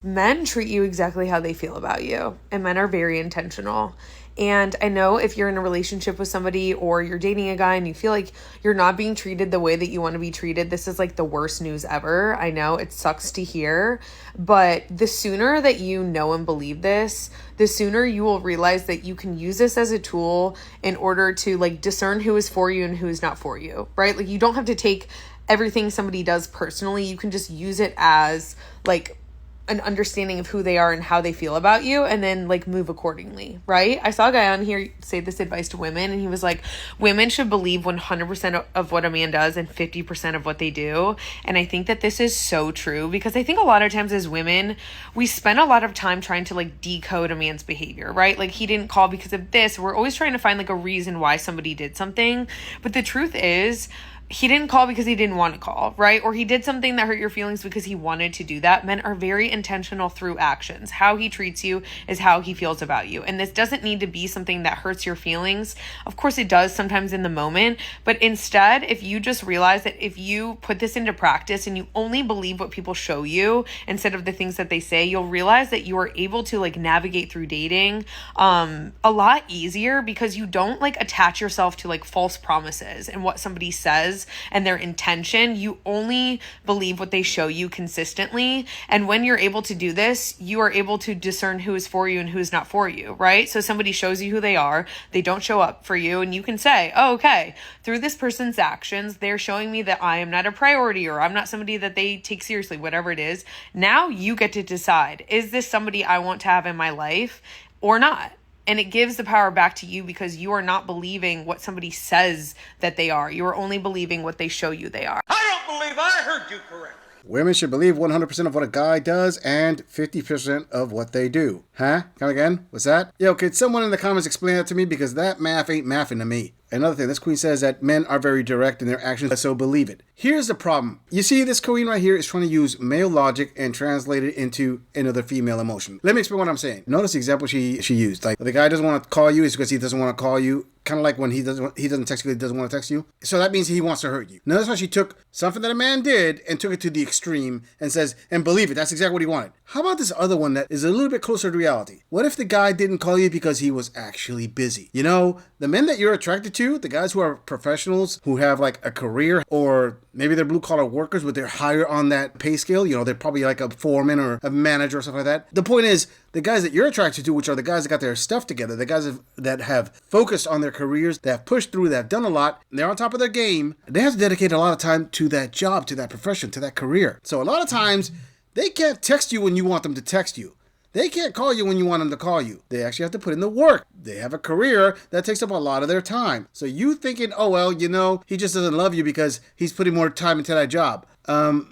men treat you exactly how they feel about you, and men are very intentional. And I know if you're in a relationship with somebody or you're dating a guy and you feel like you're not being treated the way that you want to be treated, this is like the worst news ever. I know it sucks to hear, but the sooner that you know and believe this, the sooner you will realize that you can use this as a tool in order to like discern who is for you and who is not for you, right? Like you don't have to take everything somebody does personally. You can just use it as like an understanding of who they are and how they feel about you, and then like move accordingly, right? I saw a guy on here say this advice to women, and he was like, women should believe 100% of what a man does and 50% of what they do. And I think that this is so true, because I think a lot of times as women, we spend a lot of time trying to like decode a man's behavior, right? Like he didn't call because of this. We're always trying to find like a reason why somebody did something. But the truth is, he didn't call because he didn't want to call, right? Or he did something that hurt your feelings because he wanted to do that. Men are very intentional through actions. How he treats you is how he feels about you. And this doesn't need to be something that hurts your feelings. Of course it does sometimes in the moment, but instead, if you just realize that if you put this into practice and you only believe what people show you instead of the things that they say, you'll realize that you are able to like navigate through dating a lot easier, because you don't like attach yourself to like false promises and what somebody says and their intention. You only believe what they show you consistently. And when you're able to do this, you are able to discern who is for you and who is not for you, right? So somebody shows you who they are, they don't show up for you, and you can say, oh, okay, through this person's actions, they're showing me that I am not a priority, or I'm not somebody that they take seriously, whatever it is. Now you get to decide, is this somebody I want to have in my life or not? And it gives the power back to you, because you are not believing what somebody says that they are. You are only believing what they show you they are. I don't believe I heard you correctly. Women should believe 100% of what a guy does and 50% of what they do. Huh? Come again? What's that? Yo, could someone in the comments explain that to me? Because that math ain't mathing to me. Another thing, this queen says that men are very direct in their actions, so believe it. Here's the problem. You see, this queen right here is trying to use male logic and translate it into another female emotion. Let me explain what I'm saying. Notice the example she used. Like, the guy doesn't want to call you, it's because he doesn't want to call you. Kind of like when he doesn't text you, he doesn't want to text you. So that means he wants to hurt you. Notice how she took something that a man did and took it to the extreme and says, and believe it, that's exactly what he wanted. How about this other one that is a little bit closer to reality? What if the guy didn't call you because he was actually busy? You know, the men that you're attracted to, the guys who are professionals, who have like a career, or maybe they're blue collar workers, but they're higher on that pay scale. You know, they're probably like a foreman or a manager or something like that. The point is, the guys that you're attracted to, which are the guys that got their stuff together, the guys that have focused on their careers, that have pushed through, that have done a lot, they're on top of their game. They have to dedicate a lot of time to that job, to that profession, to that career. So a lot of times, they can't text you when you want them to text you. They can't call you when you want them to call you. They actually have to put in the work. They have a career that takes up a lot of their time. So you thinking, oh, well, you know, he just doesn't love you because he's putting more time into that job.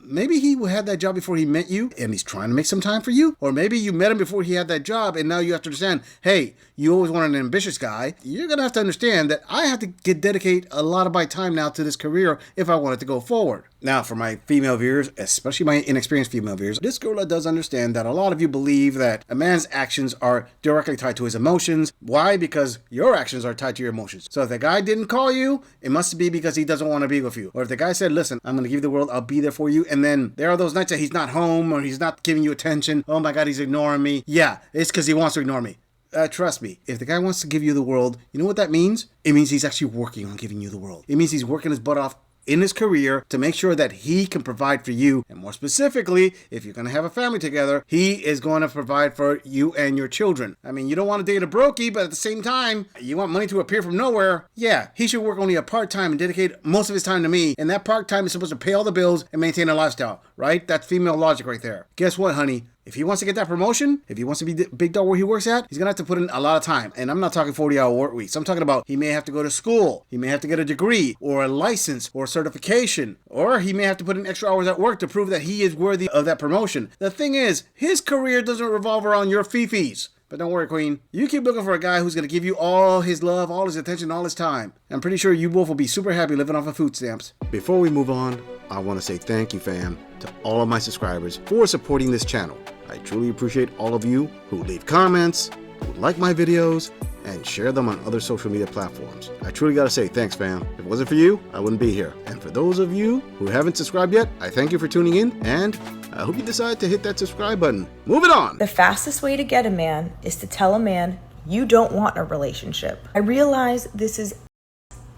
Maybe he had that job before he met you and he's trying to make some time for you. Or maybe you met him before he had that job and now you have to understand, hey, you always wanted an ambitious guy. You're going to have to understand that I have to dedicate a lot of my time now to this career if I want it to go forward. Now, for my female viewers, especially my inexperienced female viewers, this girl does understand that a lot of you believe that a man's actions are directly tied to his emotions. Why? Because your actions are tied to your emotions. So if the guy didn't call you, it must be because he doesn't want to be with you. Or if the guy said, listen, I'm going to give you the world, I'll be there for you. And then there are those nights that he's not home or he's not giving you attention. Oh my God, he's ignoring me. Yeah, it's because he wants to ignore me. Trust me, if the guy wants to give you the world, you know what that means? It means he's actually working on giving you the world. It means he's working his butt off in his career to make sure that he can provide for you. And more specifically, if you're going to have a family together, he is going to provide for you and your children. I mean, you don't want to date a brokey, but at the same time, you want money to appear from nowhere. Yeah, he should work only a part-time and dedicate most of his time to me. And that part-time is supposed to pay all the bills and maintain a lifestyle, right? That's female logic right there. Guess what, honey? If he wants to get that promotion, if he wants to be the big dog where he works at, he's going to have to put in a lot of time. And I'm not talking 40-hour work weeks. I'm talking about he may have to go to school. He may have to get a degree or a license or a certification. Or he may have to put in extra hours at work to prove that he is worthy of that promotion. The thing is, his career doesn't revolve around your fee-fees. But don't worry, Queen. You keep looking for a guy who's going to give you all his love, all his attention, all his time. I'm pretty sure you both will be super happy living off of food stamps. Before we move on, I want to say thank you, fam, to all of my subscribers for supporting this channel. I truly appreciate all of you who leave comments, who like my videos, and share them on other social media platforms. I truly gotta say thanks, fam. If it wasn't for you, I wouldn't be here. And for those of you who haven't subscribed yet, I thank you for tuning in, and I hope you decide to hit that subscribe button. Moving on! The fastest way to get a man is to tell a man you don't want a relationship. I realize this is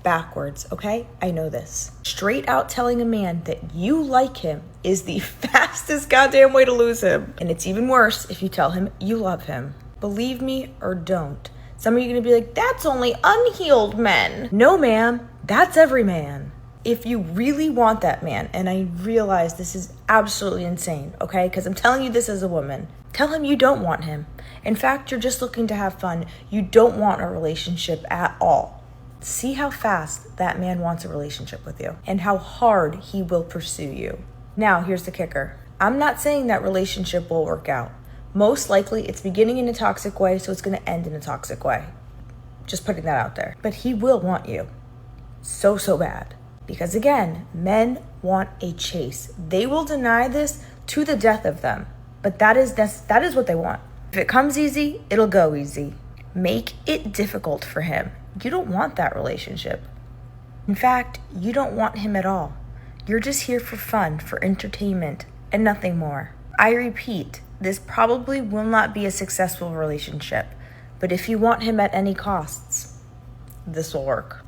backwards, okay? I know this. Straight out telling a man that you like him is the fastest goddamn way to lose him. And it's even worse if you tell him you love him. Believe me or don't. Some of you are gonna be like, that's only unhealed men. No, ma'am, that's every man. If you really want that man, and I realize this is absolutely insane, okay? Because I'm telling you this as a woman. Tell him you don't want him. In fact, you're just looking to have fun. You don't want a relationship at all. See how fast that man wants a relationship with you and how hard he will pursue you. Now, here's the kicker. I'm not saying that relationship will work out. Most likely, it's beginning in a toxic way, so it's going to end in a toxic way. Just putting that out there. But he will want you so bad. Because again, men want a chase. They will deny this to the death of them. But that is what they want. If it comes easy, it'll go easy. Make it difficult for him. You don't want that relationship. In fact, you don't want him at all. You're just here for fun, for entertainment, and nothing more. I repeat, this probably will not be a successful relationship, but if you want him at any costs, this will work.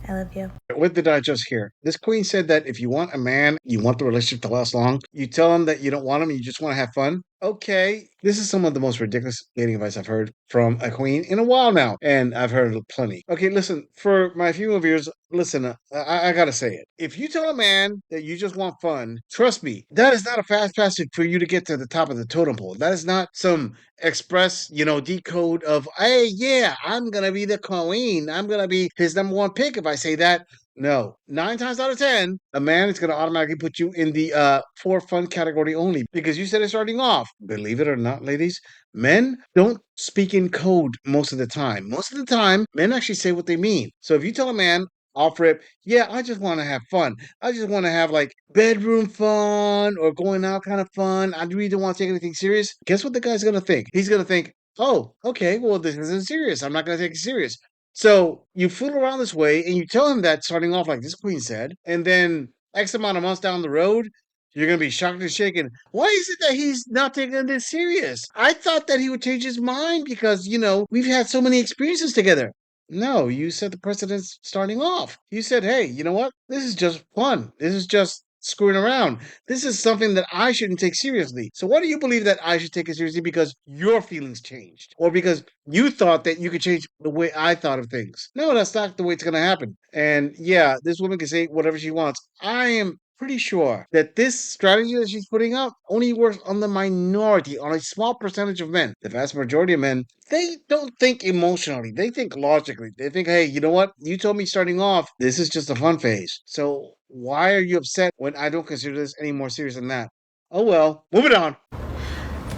I love you. What did I just hear? This queen said that if you want a man, you want the relationship to last long, you tell him that you don't want him, you just want to have fun. Okay, this is some of the most ridiculous dating advice I've heard from a queen in a while now, and I've heard plenty. Okay, listen, for my female viewers, listen, I gotta say it. If you tell a man that you just want fun, trust me, that is not a fast passage for you to get to the top of the totem pole. That is not some express, decode of, hey, yeah, I'm gonna be the queen. I'm gonna be his number one pick if I say that. No, 9 times out of 10, a man is going to automatically put you in the for fun category only because you said it starting off. Believe it or not, ladies, men don't speak in code most of the time. Most of the time, men actually say what they mean. So if you tell a man off rip, yeah, I just want to have fun. I just want to have like bedroom fun or going out kind of fun. I really don't want to take anything serious. Guess what the guy's going to think? He's going to think, oh, okay, well, this isn't serious. I'm not going to take it serious. So you fool around this way and you tell him that starting off like this queen said, and then X amount of months down the road, you're going to be shocked and shaken. Why is it that he's not taking this serious? I thought that he would change his mind because, we've had so many experiences together. No, you set the precedence starting off. You said, hey, you know what? This is just fun. This is just screwing around. This is something that I shouldn't take seriously. So why do you believe that I should take it seriously? Because your feelings changed or because you thought that you could change the way I thought of things. No, that's not the way it's going to happen. And yeah, this woman can say whatever she wants. I am pretty sure that this strategy that she's putting out only works on the minority, on a small percentage of men. The vast majority of men, they don't think emotionally. They think logically. They think, hey, you know what? You told me starting off, this is just a fun phase. So why are you upset when I don't consider this any more serious than that? Oh well, moving on.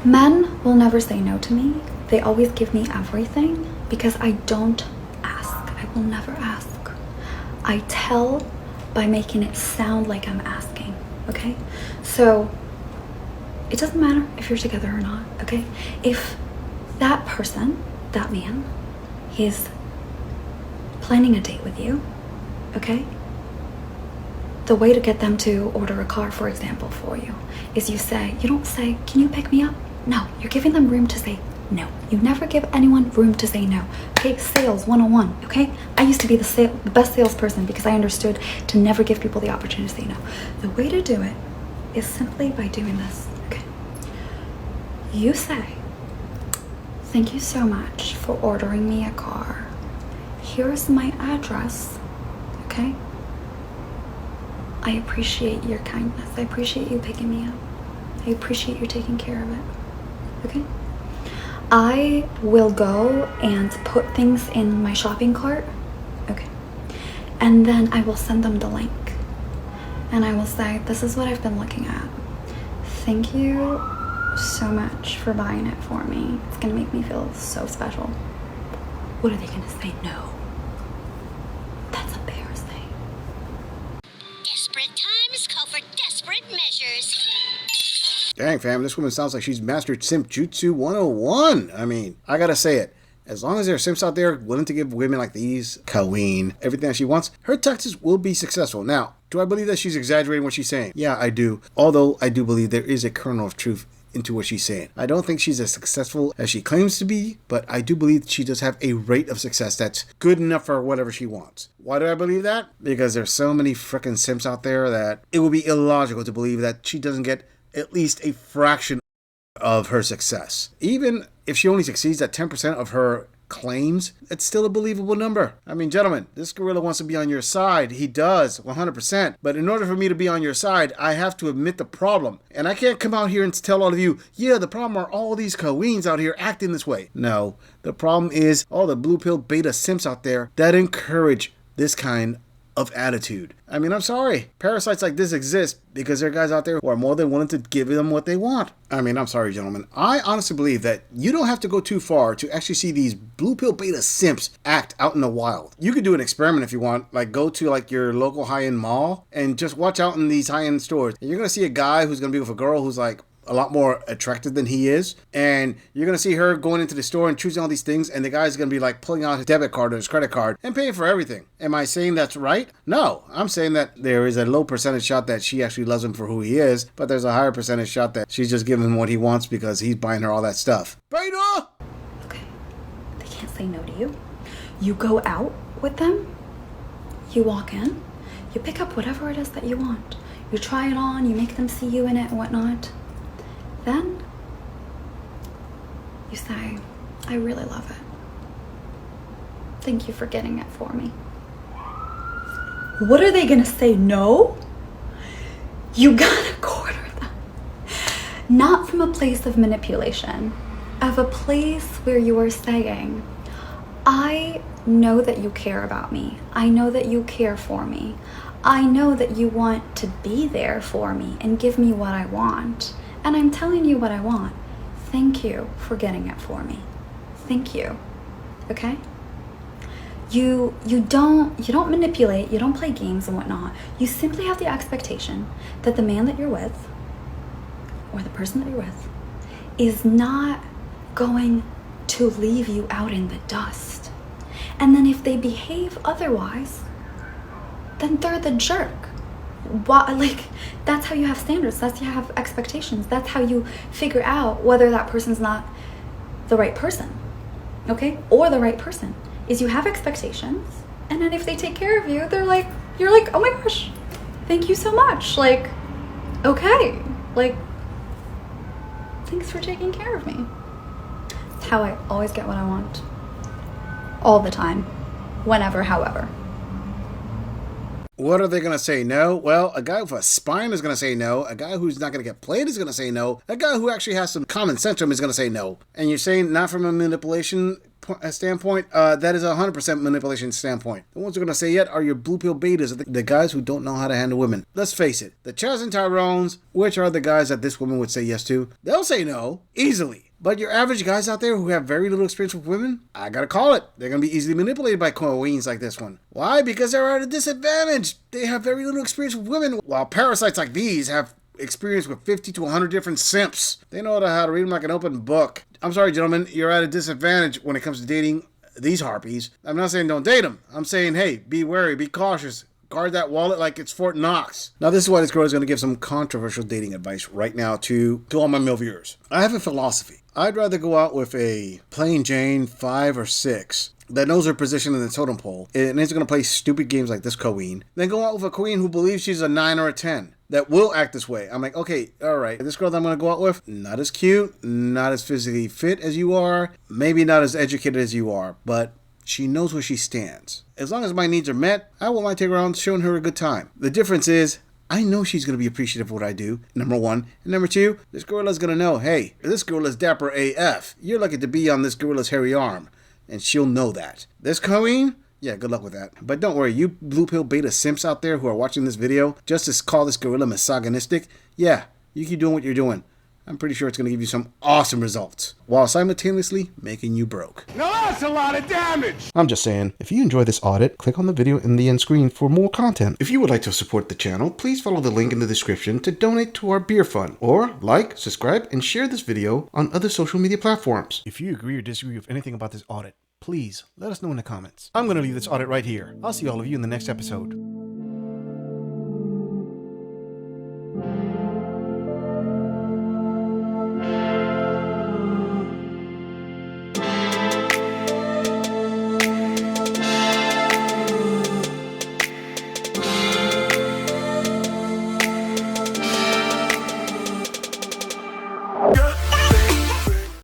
Men will never say no to me. They always give me everything because I don't ask. I will never ask. I tell by making it sound like I'm asking, okay? So it doesn't matter if you're together or not, okay? If that person, that man, he's planning a date with you, okay? The way to get them to order a car, for example, for you is you don't say, can you pick me up? No, you're giving them room to say no. You never give anyone room to say no. Okay, sales 101, okay? I used to be the best salesperson because I understood to never give people the opportunity to say no. The way to do it is simply by doing this, okay? You say, thank you so much for ordering me a car. Here's my address, okay? I appreciate your kindness. I appreciate you picking me up. I appreciate you taking care of it, okay? I will go and put things in my shopping cart, okay? And then I will send them the link. And I will say, this is what I've been looking at. Thank you so much for buying it for me. It's gonna make me feel so special. What are they gonna say? No. That's embarrassing. Desperate times call for desperate measures. Dang, fam, this woman sounds like she's mastered Simp Jutsu 101. I mean, I gotta say it. As long as there are simps out there willing to give women like these, queen, everything that she wants, her tactics will be successful. Now, do I believe that she's exaggerating what she's saying? Yeah, I do. Although I do believe there is a kernel of truth into what she's saying. I don't think she's as successful as she claims to be, but I do believe she does have a rate of success that's good enough for whatever she wants. Why do I believe that? Because there's so many frickin' simps out there that it would be illogical to believe that she doesn't get at least a fraction of her success. Even if she only succeeds at 10% of her claims, it's still a believable number. I mean, gentlemen, this gorilla wants to be on your side. He does, 100%. But in order for me to be on your side, I have to admit the problem. And I can't come out here and tell all of you, yeah, the problem are all these queens out here acting this way. No, the problem is all the blue pill beta simps out there that encourage this kind of attitude. I mean, I'm sorry. Parasites like this exist because there are guys out there who are more than willing to give them what they want. I mean, I'm sorry, gentlemen. I honestly believe that you don't have to go too far to actually see these blue pill beta simps act out in the wild. You could do an experiment if you want, like go to like your local high-end mall and just watch out in these high-end stores. And you're going to see a guy who's going to be with a girl who's like a lot more attractive than he is, and you're gonna see her going into the store and choosing all these things, and the guy's gonna be like pulling out his debit card or his credit card and paying for everything. Am I saying that's right? No, I'm saying that there is a low percentage shot that she actually loves him for who he is, but there's a higher percentage shot that she's just giving him what he wants because he's buying her all that stuff. Beta! Okay, they can't say no to you. You go out with them, you walk in, you pick up whatever it is that you want. You try it on, you make them see you in it and whatnot. Then you say, I really love it. Thank you for getting it for me. What are they gonna say? No? You gotta corner them. Not from a place of manipulation, of a place where you are saying, I know that you care about me. I know that you care for me. I know that you want to be there for me and give me what I want. And I'm telling you what I want. Thank you for getting it for me. Thank you. Okay? You don't manipulate, you don't play games and whatnot. You simply have the expectation that the man that you're with, or the person that you're with, is not going to leave you out in the dust. And then if they behave otherwise, then they're the jerk. Why, like, that's how you have standards, that's how you have expectations, that's how you figure out whether that person's not the right person, okay? Or the right person is you have expectations, and then if they take care of you, you're like, oh my gosh, thank you so much, like, okay, like, thanks for taking care of me. It's how I always get what I want, all the time, whenever, however. What are they going to say no? Well, a guy with a spine is going to say no. A guy who's not going to get played is going to say no. A guy who actually has some common sense to him is going to say no. And you're saying not from a manipulation standpoint? That is a 100% manipulation standpoint. The ones who are going to say yet are your blue pill betas, the guys who don't know how to handle women. Let's face it, the Chaz and Tyrones, which are the guys that this woman would say yes to, they'll say no easily. But your average guys out there who have very little experience with women, I gotta call it. They're gonna be easily manipulated by queens like this one. Why? Because they're at a disadvantage. They have very little experience with women, while parasites like these have experience with 50 to 100 different simps. They know how to read them like an open book. I'm sorry, gentlemen, you're at a disadvantage when it comes to dating these harpies. I'm not saying don't date them. I'm saying, hey, be wary, be cautious. Guard that wallet like it's Fort Knox. Now, this is why this girl is going to give some controversial dating advice right now to all my male viewers. I have a philosophy. I'd rather go out with a plain Jane 5 or 6 that knows her position in the totem pole and is going to play stupid games like this queen than go out with a queen who believes she's a 9 or a 10 that will act this way. I'm like, okay, all right. This girl that I'm going to go out with, not as cute, not as physically fit as you are, maybe not as educated as you are, but she knows where she stands. As long as my needs are met, I won't mind taking her around showing her a good time. The difference is, I know she's going to be appreciative of what I do, number one. And number two, this gorilla's going to know, hey, this gorilla's dapper AF. You're lucky to be on this gorilla's hairy arm. And she'll know that. This queen? Yeah, good luck with that. But don't worry, you blue pill beta simps out there who are watching this video just to call this gorilla misogynistic, yeah, you keep doing what you're doing. I'm pretty sure it's going to give you some awesome results, while simultaneously making you broke. Now that's a lot of damage! I'm just saying, if you enjoy this audit, click on the video in the end screen for more content. If you would like to support the channel, please follow the link in the description to donate to our beer fund, or like, subscribe, and share this video on other social media platforms. If you agree or disagree with anything about this audit, please let us know in the comments. I'm going to leave this audit right here. I'll see all of you in the next episode.